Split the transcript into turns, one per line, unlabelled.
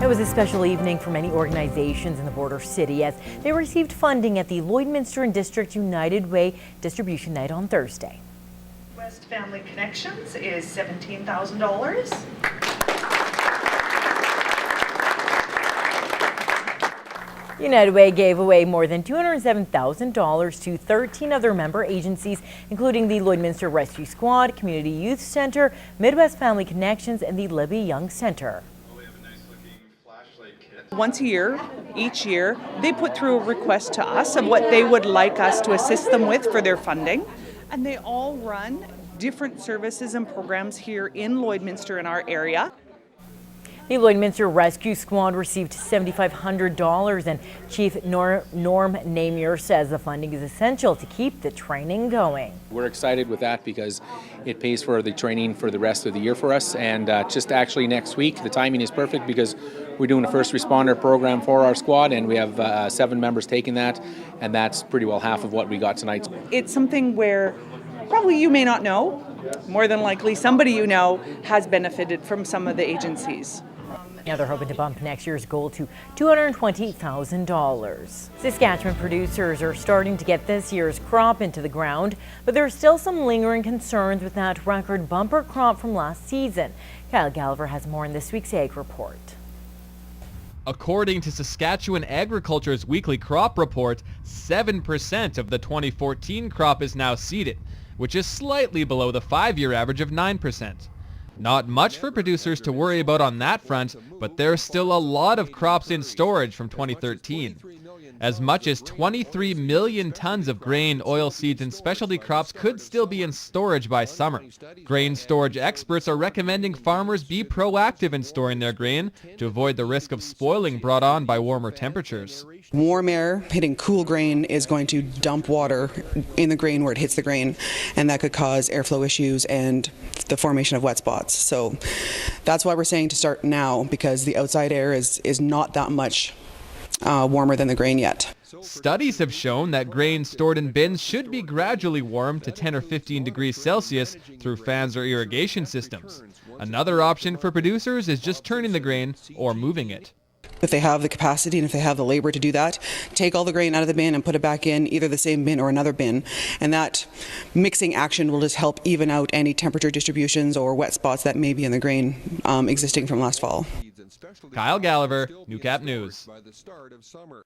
It was a special evening for many organizations in the border city as they received funding at the Lloydminster and District United Way distribution night on Thursday.
West Family Connections is $17,000.
United Way gave away more than $207,000 to 13 other member agencies, including the Lloydminster Rescue Squad, Community Youth Center, Midwest Family Connections, and the Libby Young Center.
Once a year, each year, they put through a request to us of what they would like us to assist them with for their funding. And they all run different services and programs here in Lloydminster in our area.
The Lloydminster Rescue Squad received $7,500, and Chief Norm Namier says the funding is essential to keep the training going.
We're excited with that because it pays for the training for the rest of the year for us, and just actually next week, the timing is perfect because we're doing a first responder program for our squad, and we have 7 members taking that, and that's pretty well half of what we got tonight.
It's something where probably you may not know, more than likely somebody you know has benefited from some of the agencies.
Now they're hoping to bump next year's goal to $220,000. Saskatchewan producers are starting to get this year's crop into the ground, but there are still some lingering concerns with that record bumper crop from last season. Kyle Gallagher has more in this week's Ag Report.
According to Saskatchewan Agriculture's weekly crop report, 7% of the 2014 crop is now seeded, which is slightly below the 5-year average of 9%. Not much for producers to worry about on that front, but there's still a lot of crops in storage from 2013. As much as 23 million tons of grain, oilseeds, and specialty crops could still be in storage by summer. Grain storage experts are recommending farmers be proactive in storing their grain to avoid the risk of spoiling brought on by warmer temperatures.
Warm air hitting cool grain is going to dump water in the grain where it hits the grain, and that could cause airflow issues and the formation of wet spots. So that's why we're saying to start now, because the outside air is not that much warmer than the grain yet.
Studies have shown that grain stored in bins should be gradually warmed to 10 or 15 degrees Celsius through fans or irrigation systems. Another option for producers is just turning the grain or moving it.
If they have the capacity and if they have the labor to do that, take all the grain out of the bin and put it back in either the same bin or another bin. And that mixing action will just help even out any temperature distributions or wet spots that may be in the grain existing from last fall.
Kyle Gallagher, Newcap News.